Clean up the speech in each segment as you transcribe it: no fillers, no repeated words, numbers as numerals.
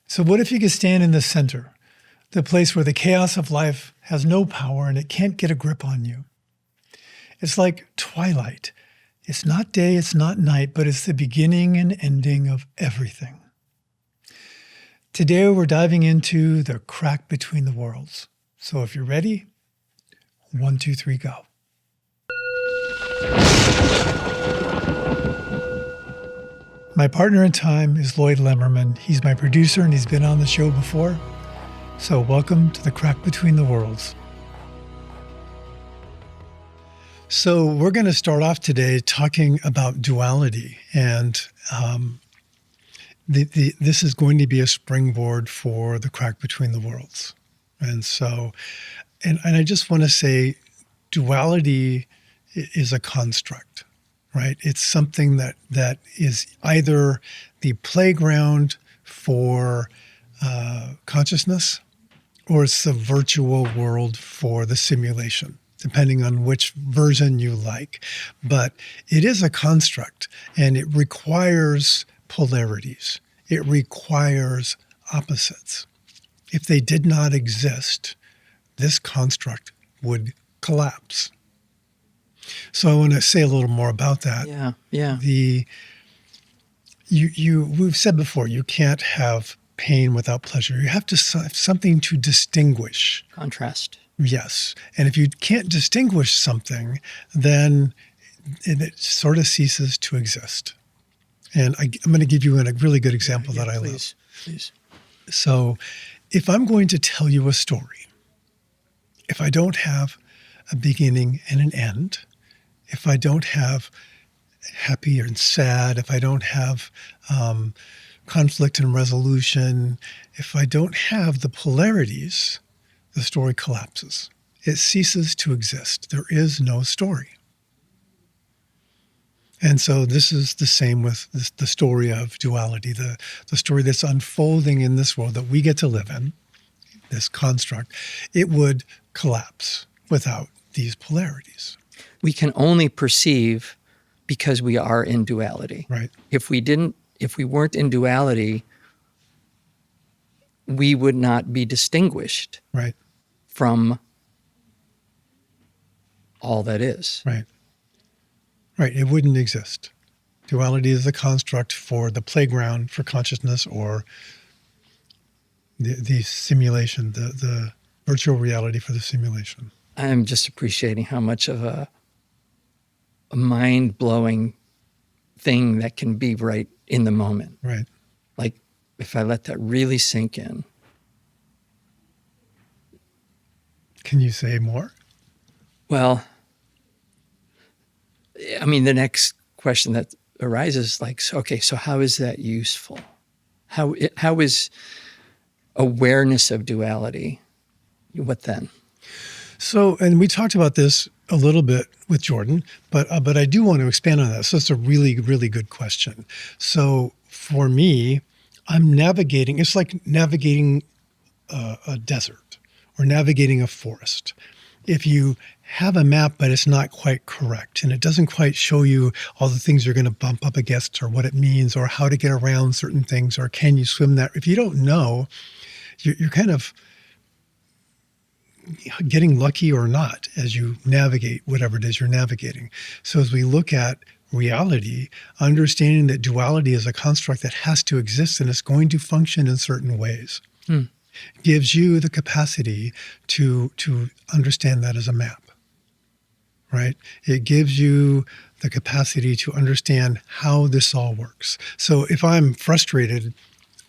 So what if you could stand in the center, the place where the chaos of life has no power and it can't get a grip on you? It's like twilight. It's not day, it's not night, but it's the beginning and ending of everything. Today we're diving into the crack between the worlds. So if you're ready, 1, 2, 3, go. My partner in time is Lloyd Lemmerman. He's my producer and he's been on the show before. So welcome to the crack between the worlds. So we're going to start off today talking about duality, and this is going to be a springboard for the crack between the worlds. And so, and I just want to say, duality is a construct, right? It's something that is either the playground for consciousness, or it's the virtual world for the simulation, depending on which version you like. But it is a construct, and it requires polarities. It requires opposites. If they did not exist, this construct would collapse. So I want to say a little more about that. Yeah. We've said before, you can't have pain without pleasure. You have to have something to distinguish. Contrast. Yes. And if you can't distinguish something, then it sort of ceases to exist. And I'm going to give you a really good example that I love. Please. So if I'm going to tell you a story, if I don't have a beginning and an end, if I don't have happy and sad, if I don't have conflict and resolution, if I don't have the polarities, the story collapses. It ceases to exist. There is no story. And so this is the same with the story of duality, the story that's unfolding in this world that we get to live in, this construct. It would collapse without these polarities. We can only perceive because we are in duality. Right. If we weren't in duality, we would not be distinguished Right. from all that is. Right. Right. It wouldn't exist. Duality is a construct for the playground for consciousness, or the simulation, the virtual reality for the simulation. I'm just appreciating how much of a mind-blowing thing that can be right in the moment. Right. Like, if I let that really sink in. Can you say more? Well, I mean, the next question that arises, like, so how is that useful? How is awareness of duality? What then? So, and we talked about this a little bit with Jordan, but I do want to expand on that. So it's a really, really good question. So for me, I'm navigating, it's like navigating a desert or navigating a forest. If you have a map, but it's not quite correct, and it doesn't quite show you all the things you're going to bump up against, or what it means, or how to get around certain things, or can you swim that? If you don't know, you're kind of getting lucky or not as you navigate whatever it is you're navigating. So as we look at reality, understanding that duality is a construct that has to exist and it's going to function in certain ways, gives you the capacity to understand that as a map, right? It gives you the capacity to understand how this all works. So if I'm frustrated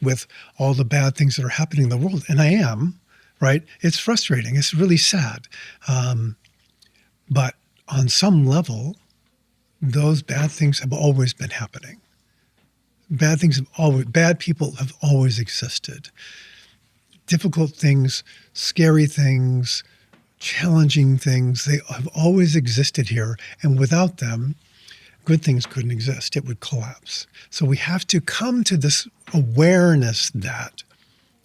with all the bad things that are happening in the world, and I am, right? It's frustrating. It's really sad. But on some level, those bad things have always been happening. Bad people have always existed. Difficult things, scary things, challenging things, they have always existed here. And without them, good things couldn't exist. It would collapse. So we have to come to this awareness that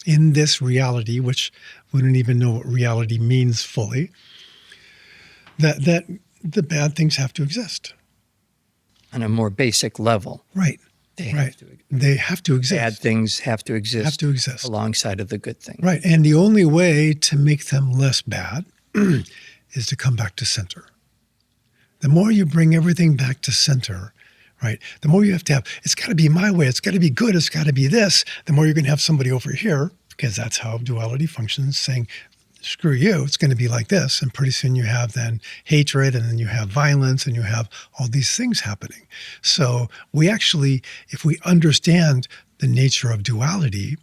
in this reality, which we don't even know what reality means fully, that the bad things have to exist. On a more basic level. Right. They right? have to. They have to exist. Bad things have to exist. Have to exist alongside of the good things. Right. And the only way to make them less bad is to come back to center. The more you bring everything back to center, right, the more you have to have, it's got to be my way, it's got to be good, it's got to be this, the more you're going to have somebody over here, because that's how duality functions, saying, screw you, it's going to be like this. And pretty soon you have then hatred, and then you have violence, and you have all these things happening. So we actually, if we understand the nature of duality,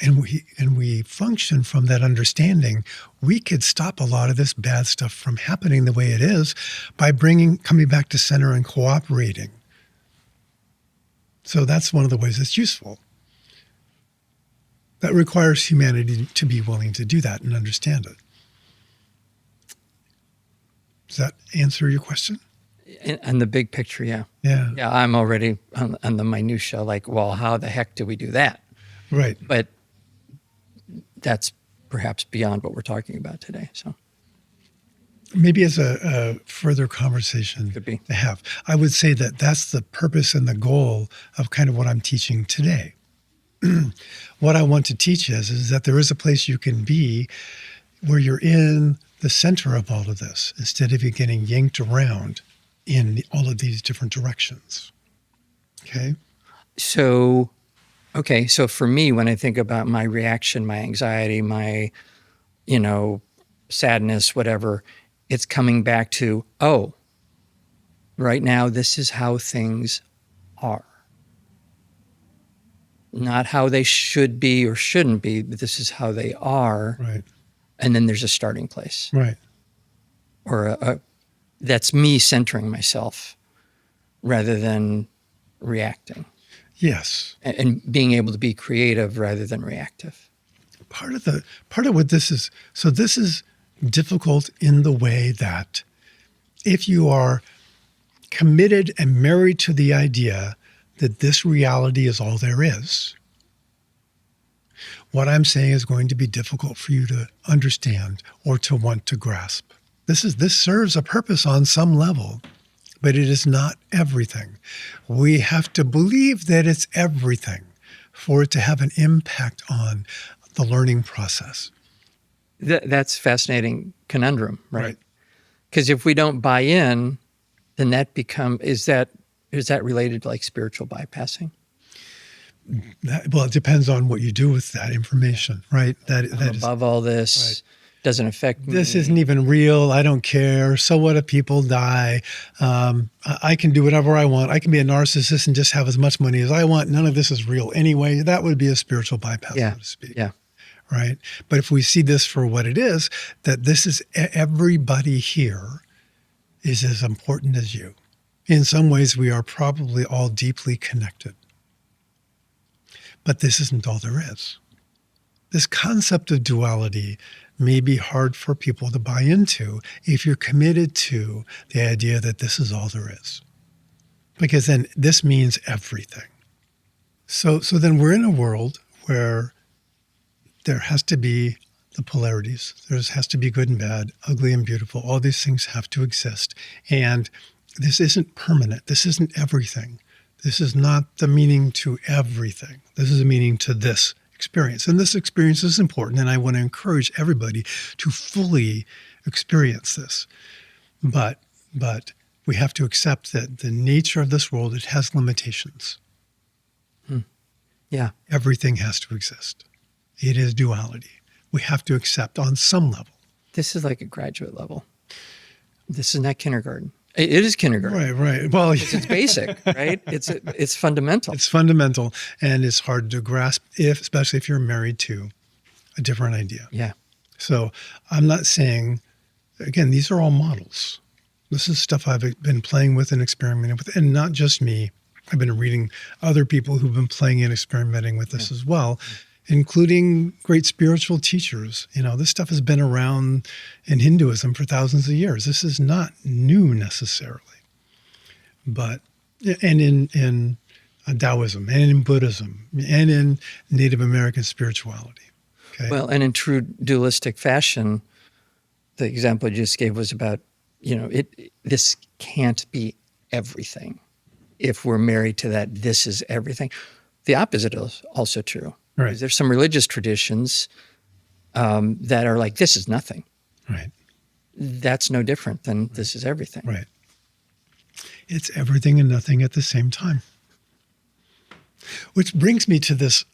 and we function from that understanding, we could stop a lot of this bad stuff from happening the way it is by coming back to center and cooperating. So that's one of the ways it's useful. That requires humanity to be willing to do that and understand it. Does that answer your question? And the big picture, yeah. Yeah. Yeah, I'm already on the minutia, like, well, how the heck do we do that? Right. But that's perhaps beyond what we're talking about today. So maybe as a further conversation Could be. to have, I would say that that's the purpose and the goal of kind of what I'm teaching today. What I want to teach is that there is a place you can be where you're in the center of all of this instead of you getting yanked around in all of these different directions. Okay? So for me, when I think about my reaction, my anxiety, my, sadness, whatever, it's coming back to, oh, right now, this is how things are. Not how they should be or shouldn't be, but this is how they are. Right. And then there's a starting place. Right. Or that's me centering myself rather than reacting. Yes. And being able to be creative rather than reactive. Part of what this is, so this is difficult in the way that if you are committed and married to the idea that this reality is all there is, what I'm saying is going to be difficult for you to understand or to want to grasp. This serves a purpose on some level, but it is not everything. We have to believe that it's everything for it to have an impact on the learning process. That's a fascinating conundrum, right? Right. Because if we don't buy in, then that is that related to like spiritual bypassing? Well, it depends on what you do with that information, right? That I'm above all this. Right. Doesn't affect me. This isn't even real. I don't care. So what if people die? I can do whatever I want. I can be a narcissist and just have as much money as I want. None of this is real anyway. That would be a spiritual bypass, so to speak. Yeah. Right. But if we see this for what it is, that this is everybody here is as important as you. In some ways, we are probably all deeply connected. But this isn't all there is. This concept of duality may be hard for people to buy into if you're committed to the idea that this is all there is. Because then this means everything. So then we're in a world where there has to be the polarities. There has to be good and bad, ugly and beautiful. All these things have to exist. And this isn't permanent. This isn't everything. This is not the meaning to everything. This is a meaning to this experience. And this experience is important, and I want to encourage everybody to fully experience this. But we have to accept that the nature of this world, it has limitations. Yeah. Everything has to exist. It is duality. We have to accept on some level. This is like a graduate level. This is not kindergarten. It is kindergarten. Right. Well, it's basic, right? It's fundamental. It's fundamental, and it's hard to grasp, especially if you're married to a different idea. Yeah. So I'm not saying, again, these are all models. This is stuff I've been playing with and experimenting with, and not just me. I've been reading other people who've been playing and experimenting with this as well, including great spiritual teachers. This stuff has been around in Hinduism for thousands of years. This is not new necessarily. And in Taoism, and in Buddhism, and in Native American spirituality. Okay? Well, and in true dualistic fashion, the example you just gave was about, this can't be everything. if we're married to that, this is everything. The opposite is also true. Right. There's some religious traditions that are like, this is nothing. Right. That's no different than this is everything. Right. It's everything and nothing at the same time. Which brings me to this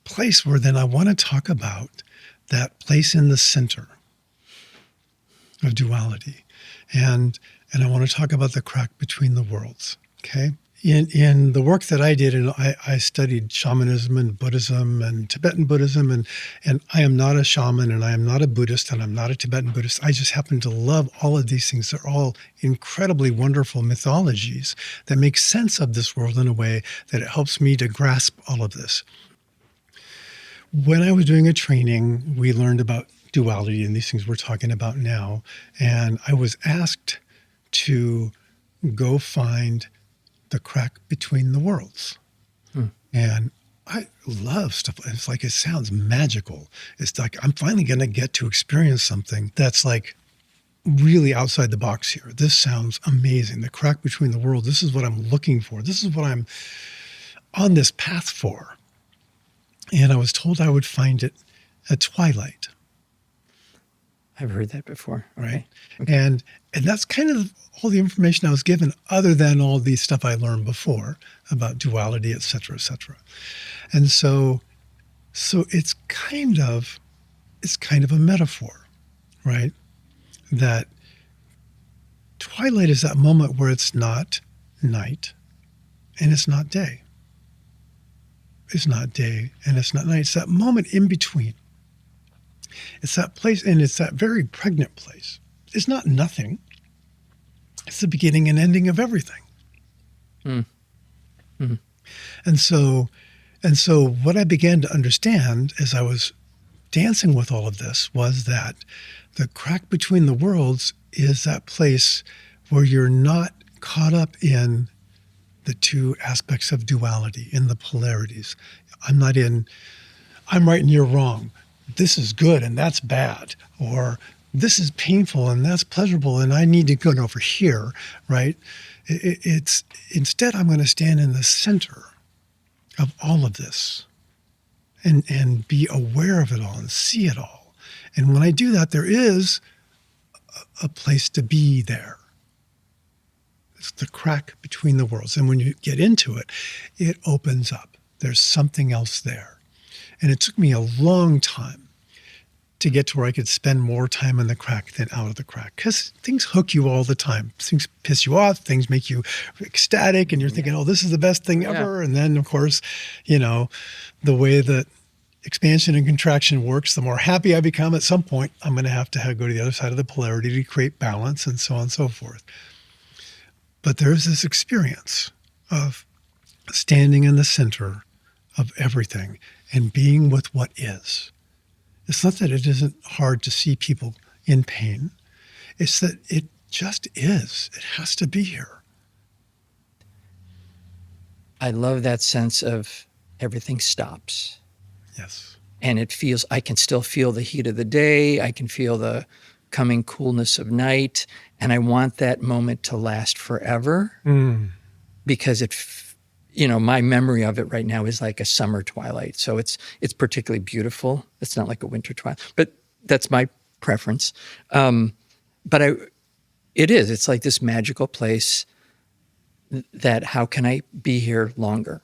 place where then I want to talk about that place in the center of duality. And I want to talk about the crack between the worlds. Okay. In the work that I did, and I studied shamanism and Buddhism and Tibetan Buddhism, and I am not a shaman and I am not a Buddhist and I'm not a Tibetan Buddhist. I just happen to love all of these things. They're all incredibly wonderful mythologies that make sense of this world in a way that it helps me to grasp all of this. When I was doing a training, we learned about duality and these things we're talking about now, and I was asked to go find the crack between the worlds. And I love stuff. It's like, it sounds magical. It's like, I'm finally going to get to experience something that's like really outside the box here. This sounds amazing. The crack between the worlds. This is what I'm looking for. This is what I'm on this path for. And I was told I would find it at twilight. I've heard that before. Right. Okay. And that's kind of all the information I was given, other than all the stuff I learned before about duality, et cetera, et cetera. And so it's kind of a metaphor, right? That twilight is that moment where it's not night and it's not day. It's not day and it's not night. It's that moment in between. It's that place, and it's that very pregnant place. It's not nothing. It's the beginning and ending of everything. Mm-hmm. And so what I began to understand as I was dancing with all of this was that the crack between the worlds is that place where you're not caught up in the two aspects of duality, in the polarities. I'm right and you're wrong. This is good and that's bad, or this is painful and that's pleasurable and I need to go over here, right? It's instead, I'm going to stand in the center of all of this and be aware of it all and see it all. And when I do that, there is a place to be there. It's the crack between the worlds. And when you get into it, it opens up. There's something else there. And it took me a long time to get to where I could spend more time in the crack than out of the crack. Because things hook you all the time. Things piss you off. Things make you ecstatic. And you're thinking, oh, this is the best thing ever. And then, of course, the way that expansion and contraction works, the more happy I become, at some point, I'm going to have go to the other side of the polarity to create balance and so on and so forth. But there's this experience of standing in the center of everything and being with what is. It's not that it isn't hard to see people in pain. It's that it just is. It has to be here. I love that sense of everything stops. Yes. And I can still feel the heat of the day. I can feel the coming coolness of night. And I want that moment to last forever because my memory of it right now is like a summer twilight. So it's particularly beautiful. It's not like a winter twilight, but that's my preference. It's like this magical place that how can I be here longer?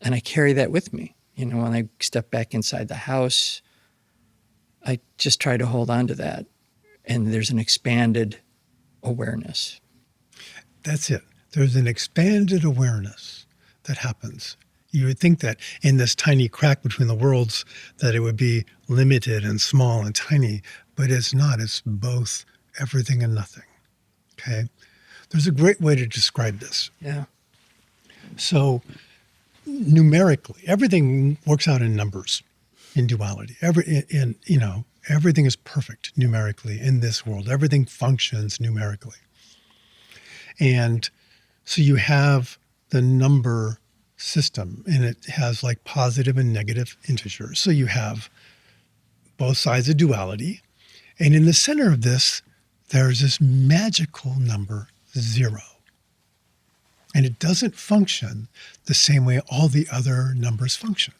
And I carry that with me. When I step back inside the house, I just try to hold on to that. And there's an expanded awareness. That's it. There's an expanded awareness that happens. You would think that in this tiny crack between the worlds that it would be limited and small and tiny, but it's not. It's both everything and nothing. Okay? There's a great way to describe this. Yeah. So numerically, everything works out in numbers in duality. Everything is perfect numerically in this world. Everything functions numerically. And so you have the number system, and it has like positive and negative integers. So you have both sides of duality. And in the center of this, there's this magical number 0. And it doesn't function the same way all the other numbers function.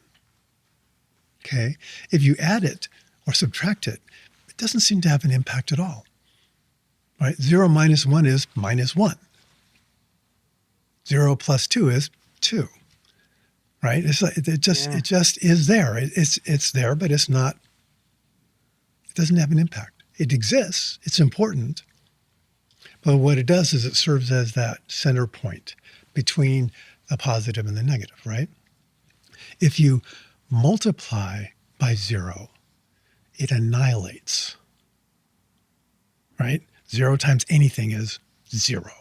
Okay? If you add it or subtract it, it doesn't seem to have an impact at all. Right? 0 minus 1 is minus 1. 0 plus 2 is 2. Right? It's like, it just is there. It's there, but it's not. It doesn't have an impact. It exists. It's important. But what it does is it serves as that center point between the positive and the negative, right? If you multiply by 0, it annihilates, right? 0 times anything is 0.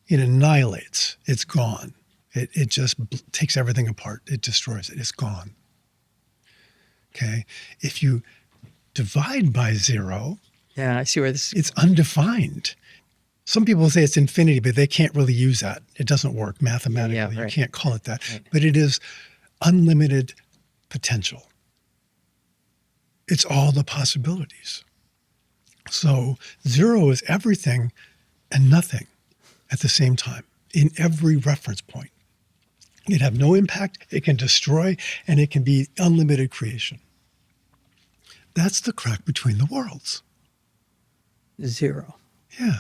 It annihilates. It's gone. It just takes everything apart. It destroys it. It's gone. Okay? If you divide by 0, Yeah, I see where this. it's undefined. Some people say it's infinity, but they can't really use that. It doesn't work mathematically. Yeah, right. You can't call it that. Right. But it is unlimited potential. It's all the possibilities. So 0 is everything and nothing at the same time in every reference point. It can have no impact, it can destroy, and it can be unlimited creation. That's the crack between the worlds. 0. Yeah.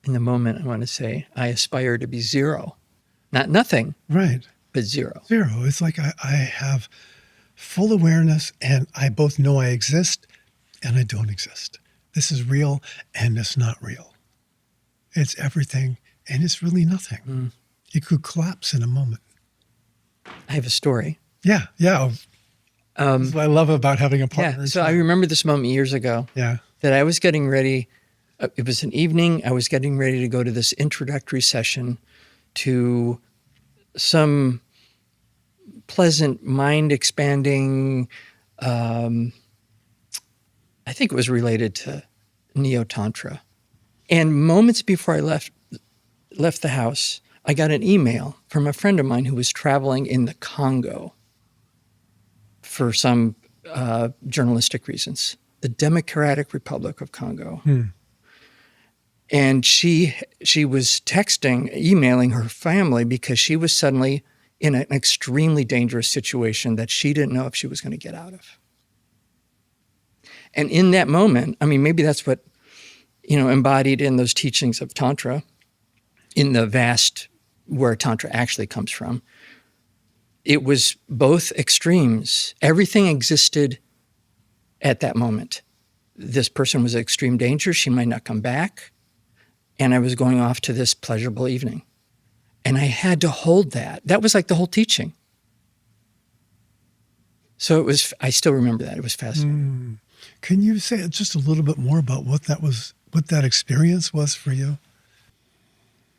In the moment, I want to say, I aspire to be 0. Not nothing, Right. but 0. 0. It's like I have full awareness and I both know I exist and I don't exist. This is real and it's not real. It's everything and it's really nothing. It could collapse in a moment. I have a story. Yeah. That's what I love about having a partner. Yeah. So I remember this moment years ago Yeah. that I was getting ready. It was an evening. I was getting ready to go to this introductory session to some pleasant, mind-expanding, I think it was related to Neo-Tantra. And moments before I left the house, I got an email from a friend of mine who was traveling in the Congo for some journalistic reasons, the Democratic Republic of Congo. And she was emailing her family because she was suddenly in an extremely dangerous situation that she didn't know if she was going to get out of. And in that moment, I mean, maybe that's what, embodied in those teachings of Tantra, in the vast, where Tantra actually comes from. It was both extremes. Everything existed at that moment. This person was in extreme danger. She might not come back. And I was going off to this pleasurable evening. And I had to hold that. That was like the whole teaching. So I still remember that. It was fascinating. Can you say just a little bit more about what that experience was for you?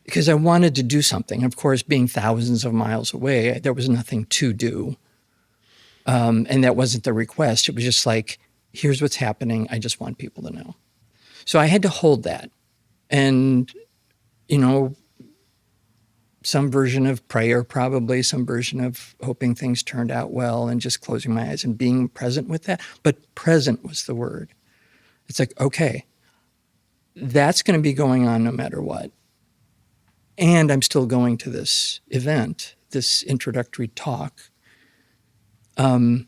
Because I wanted to do something. Of course, being thousands of miles away, there was nothing to do. And that wasn't the request. It was just like, here's what's happening. I just want people to know. So I had to hold that. And, some version of prayer, probably some version of hoping things turned out well and just closing my eyes and being present with that. But present was the word. It's like, okay, that's going to be going on no matter what. And I'm still going to this event, this introductory talk. And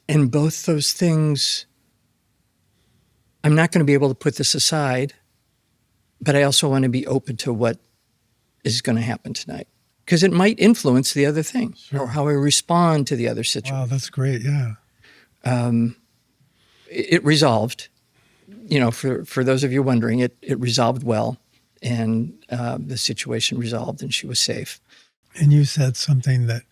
both those things, I'm not going to be able to put this aside, but I also want to be open to what is going to happen tonight, because it might influence the other thing or how I respond to the other situation. Wow, that's great. Yeah. It resolved, for those of you wondering, it resolved well, and the situation resolved and she was safe. And you said something that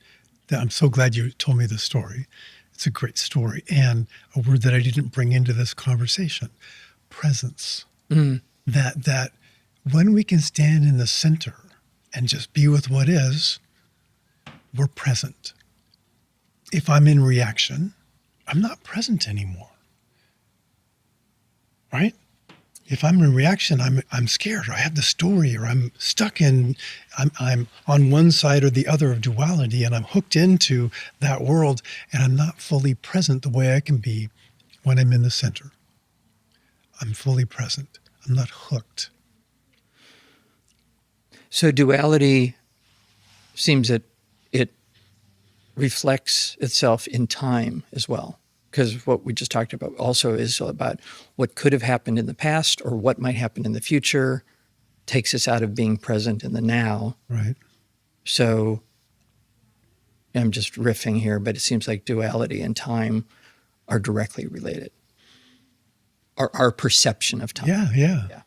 I'm so glad you told me the story. It's a great story. And a word that I didn't bring into this conversation, presence. That when we can stand in the center and just be with what is, we're present. If I'm in reaction, I'm not present anymore. Right? If I'm in reaction, I'm scared, or I have the story, or I'm stuck in, I'm on one side or the other of duality, and I'm hooked into that world, and I'm not fully present the way I can be when I'm in the center. I'm fully present. I'm not hooked. So duality seems that it reflects itself in time as well. Because what we just talked about also is about what could have happened in the past or what might happen in the future, takes us out of being present in the now. Right. So I'm just riffing here, but it seems like duality and time are directly related. Our perception of time. Yeah.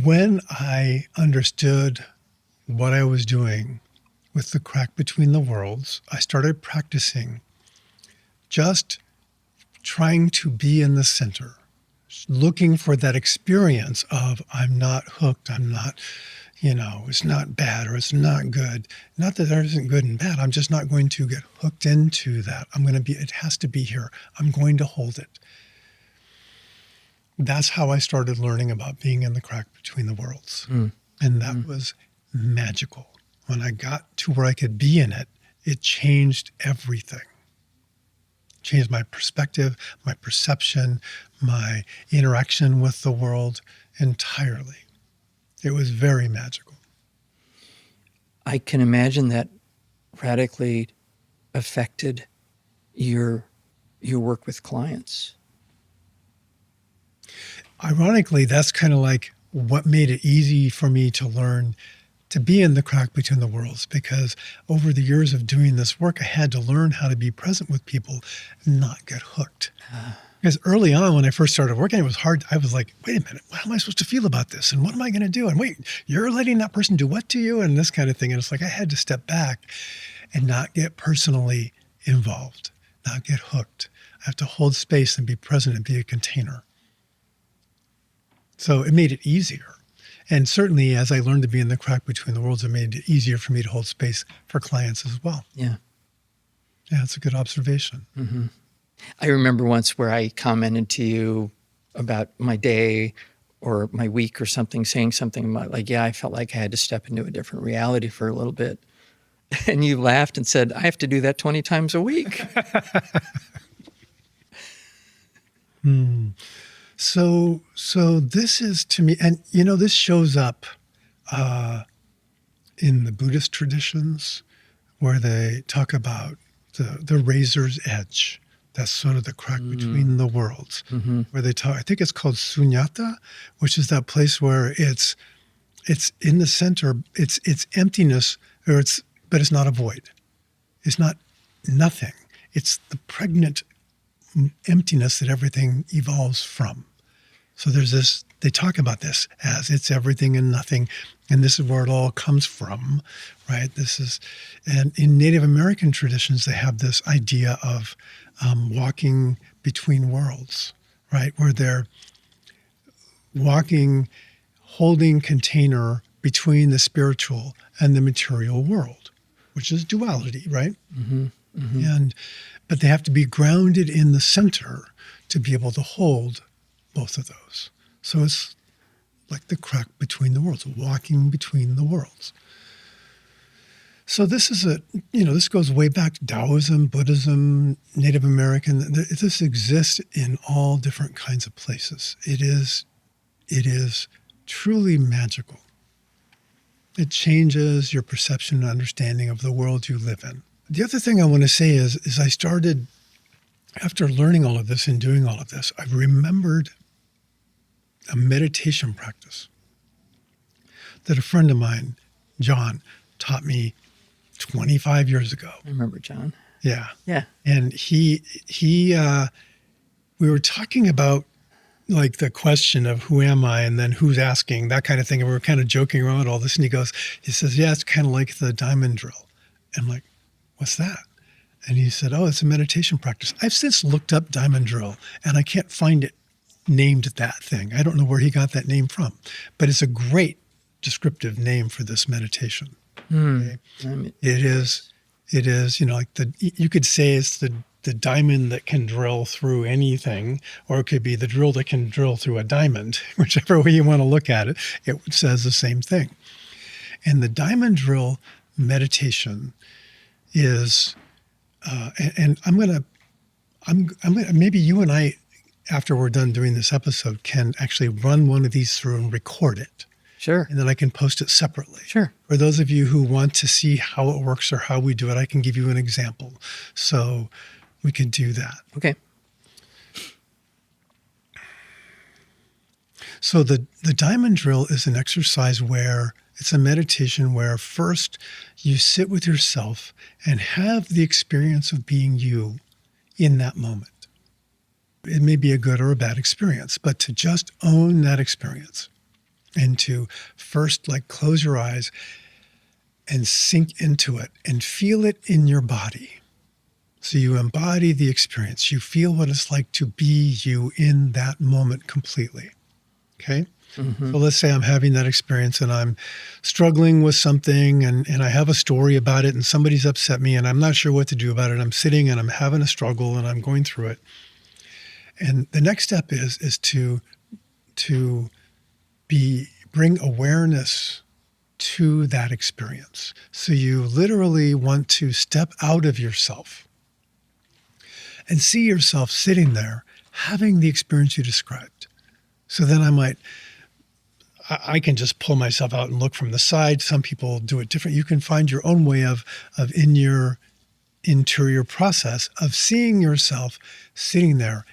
When I understood what I was doing with the crack between the worlds, I started practicing just trying to be in the center, looking for that experience of I'm not hooked, I'm not, it's not bad or it's not good. Not that there isn't good and bad. I'm just not going to get hooked into that. It has to be here. I'm going to hold it. That's how I started learning about being in the crack between the worlds. And that was magical. When I got to where I could be in it, it changed everything. Changed my perspective, my perception, my interaction with the world entirely. It was very magical. I can imagine that radically affected your work with clients. Ironically, that's kind of like what made it easy for me to learn to be in the crack between the worlds, because over the years of doing this work, I had to learn how to be present with people and not get hooked. Because early on, when I first started working, it was hard. I was like, wait a minute, how am I supposed to feel about this? And what am I going to do? And wait, you're letting that person do what to you? And this kind of thing. And it's like I had to step back and not get personally involved, not get hooked. I have to hold space and be present and be a container. So it made it easier. And certainly as I learned to be in the crack between the worlds, it made it easier for me to hold space for clients as well. Yeah. Yeah, that's a good observation. Mm-hmm. I remember once where I commented to you about my day or my week or something, saying something about like, I felt like I had to step into a different reality for a little bit. And you laughed and said, I have to do that 20 times a week. So this is to me, and this shows up in the Buddhist traditions where they talk about the razor's edge. That's sort of the crack between the worlds, where they talk. I think it's called sunyata, which is that place where it's in the center. It's emptiness, but it's not a void. It's not nothing. It's the pregnant emptiness that everything evolves from. So there's this. They talk about this as it's everything and nothing, and this is where it all comes from, right? And in Native American traditions, they have this idea of walking between worlds, right? Where they're walking, holding container between the spiritual and the material world, which is duality, right? But they have to be grounded in the center to be able to hold both of those. So it's like the crack between the worlds, walking between the worlds. So this is this goes way back to Taoism, Buddhism, Native American. This exists in all different kinds of places. It is truly magical. It changes your perception and understanding of the world you live in. The other thing I want to say is I started, after learning all of this and doing all of this, I remembered a meditation practice that a friend of mine, John, taught me 25 years ago. I remember John. Yeah. Yeah. And we were talking about like the question of who am I and then who's asking, that kind of thing. And we were kind of joking around all this. And he says, yeah, it's kind of like the diamond drill. And I'm like, what's that? And he said, oh, it's a meditation practice. I've since looked up diamond drill and I can't find it named that thing. I don't know where he got that name from, but it's a great descriptive name for this meditation. Okay? It is, like you could say it's the diamond that can drill through anything, or it could be the drill that can drill through a diamond, whichever way you want to look at it, it says the same thing. And the diamond drill meditation is, and I'm gonna, maybe you and I, after we're done doing this episode, can actually run one of these through and record it. Sure. and then I can post it separately. Sure. For those of you who want to see how it works or how we do it, I can give you an example. So we can do that. Okay. So the diamond drill is an exercise where it's a meditation where first you sit with yourself and have the experience of being you in that moment. It may be a good or a bad experience, but to just own that experience and to first like close your eyes and sink into it and feel it in your body. So you embody the experience. You feel what it's like to be you in that moment completely. Okay? Mm-hmm. So let's say I'm having that experience and I'm struggling with something and I have a story about it and somebody's upset me and I'm not sure what to do about it. I'm sitting and I'm having a struggle and I'm going through it. And the next step is to bring awareness to that experience. So you literally want to step out of yourself and see yourself sitting there having the experience you described. So then I can just pull myself out and look from the side. Some people do it different. You can find your own way of in your interior process of seeing yourself sitting there,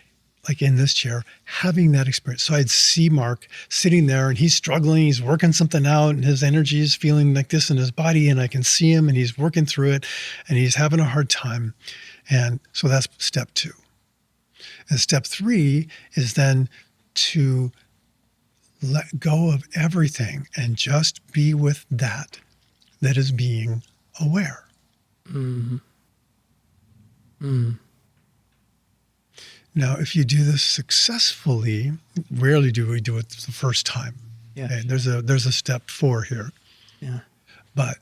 like in this chair, having that experience. So I'd see Mark sitting there and he's struggling, he's working something out and his energy is feeling like this in his body and I can see him and he's working through it and he's having a hard time. And so that's step 2. And step 3 is then to let go of everything and just be with that is being aware. Mm-hmm. Mm. Now, if you do this successfully, rarely do we do it the first time. Yeah. Okay? There's a step 4 here. Yeah. But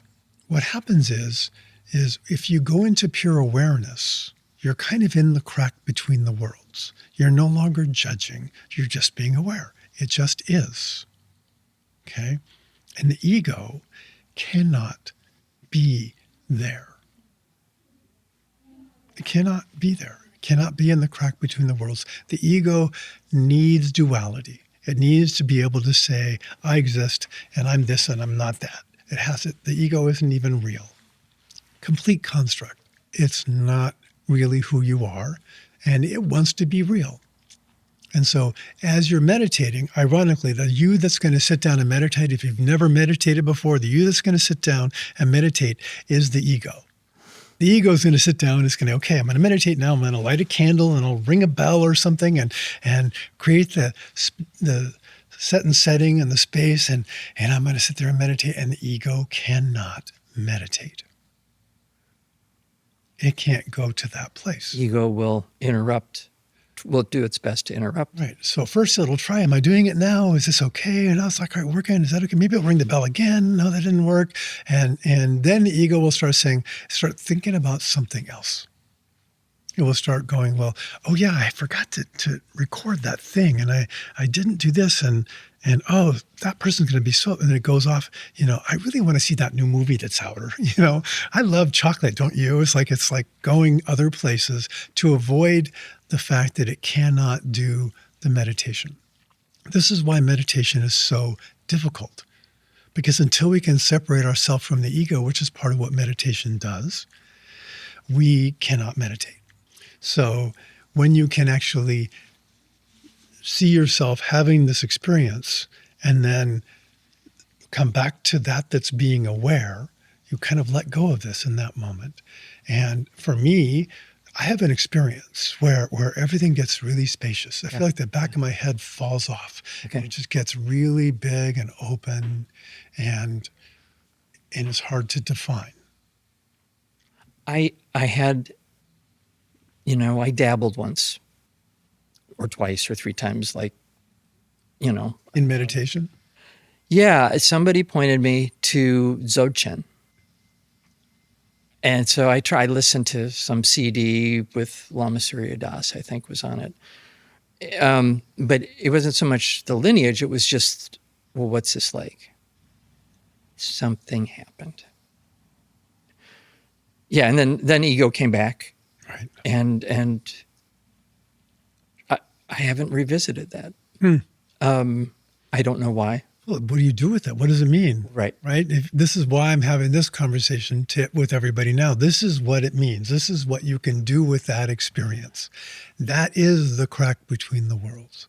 what happens is if you go into pure awareness, you're kind of in the crack between the worlds. You're no longer judging. You're just being aware. It just is. Okay? And the ego cannot be there. It cannot be there. It cannot be in the crack between the worlds. The ego needs duality. It needs to be able to say, I exist and I'm this and I'm not that. It has it. The ego isn't even real. Complete construct. It's not really who you are, and it wants to be real. And so as you're meditating, ironically, the you that's going to sit down and meditate, if you've never meditated before, the you that's going to sit down and meditate is the ego. The ego is going to sit down and it's going to, okay, I'm going to meditate now. I'm going to light a candle and I'll ring a bell or something and create the set and setting and the space and I'm going to sit there and meditate. And the ego cannot meditate. It can't go to that place. Ego will do its best to interrupt. Right. So first it'll try, am I doing it now? Is this okay? And I was like, all right, working. Is that okay? Maybe I'll ring the bell again. No, that didn't work. And then the ego will start thinking about something else. It will start going, well, oh yeah, I forgot to record that thing. And I didn't do this. And oh, that person's going to be so, and then it goes off, I really want to see that new movie that's out. Or, I love chocolate, don't you? It's like going other places to avoid the fact that it cannot do the meditation. This is why meditation is so difficult. Because until we can separate ourselves from the ego, which is part of what meditation does, we cannot meditate. So when you can actually see yourself having this experience and then come back to that's being aware, you kind of let go of this in that moment. And for me, I have an experience where everything gets really spacious. I feel like the back of my head falls off. Okay. And it just gets really big and open and it's hard to define. I had, I dabbled once or twice or 3 times, In meditation? Yeah, somebody pointed me to Dzogchen. And so I listened to some CD with Lama Surya Das, I think was on it. But it wasn't so much the lineage, it was just, well, what's this like? Something happened. Yeah, and then ego came back. Right. And I haven't revisited that. I don't know why. Well, what do you do with it? What does it mean? Right. Right? If this is why I'm having this conversation with everybody now. This is what it means. This is what you can do with that experience. That is the crack between the worlds.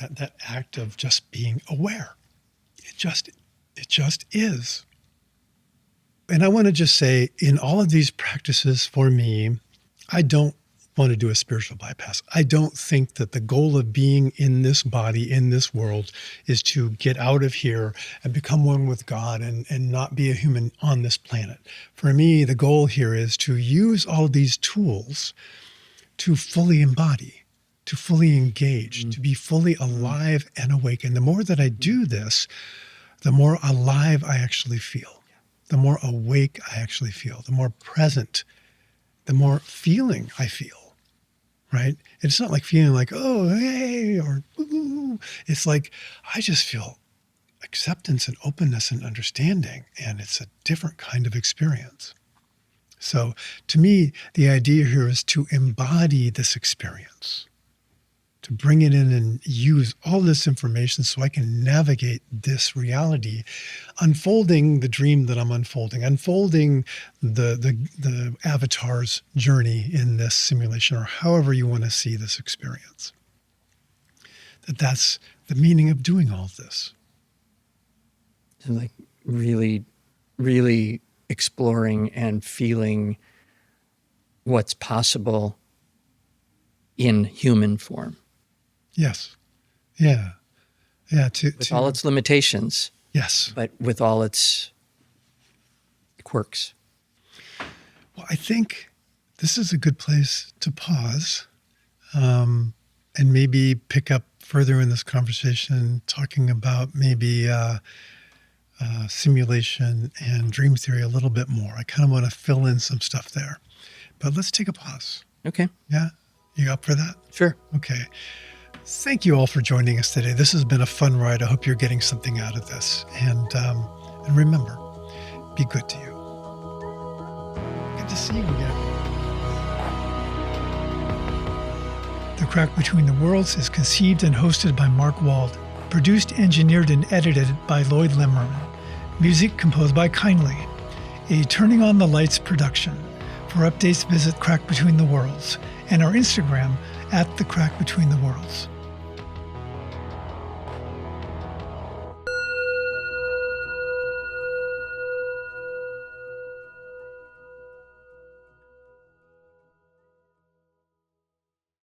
That act of just being aware. It just is. And I want to just say, in all of these practices for me, I don't want to do a spiritual bypass. I don't think that the goal of being in this body, in this world, is to get out of here and become one with God and not be a human on this planet. For me, the goal here is to use all of these tools to fully embody, to fully engage, to be fully alive and awake. And the more that I do this, the more alive I actually feel, the more awake I actually feel, the more present, the more feeling I feel. Right? It's not like feeling like, oh, hey, or ooh. It's like, I just feel acceptance and openness and understanding. And it's a different kind of experience. So to me, the idea here is to embody this experience, to bring it in and use all this information so I can navigate this reality, unfolding the dream that I'm unfolding the avatar's journey in this simulation, or however you want to see this experience. That's the meaning of doing all of this. And like really, really exploring and feeling what's possible in human form. Yes. Yeah. Yeah. With all its limitations. Yes. But with all its quirks. Well, I think this is a good place to pause and maybe pick up further in this conversation, talking about maybe simulation and dream theory a little bit more. I kind of want to fill in some stuff there. But let's take a pause. Okay. Yeah? You up for that? Sure. Okay. Thank you all for joining us today. This has been a fun ride. I hope you're getting something out of this. And remember, be good to you. Good to see you again. The Crack Between the Worlds is conceived and hosted by Mark Wald. Produced, engineered, and edited by Lloyd Limmerman. Music composed by Kindly. A Turning on the Lights production. For updates, visit Crack Between the Worlds and our Instagram @The Crack Between the Worlds.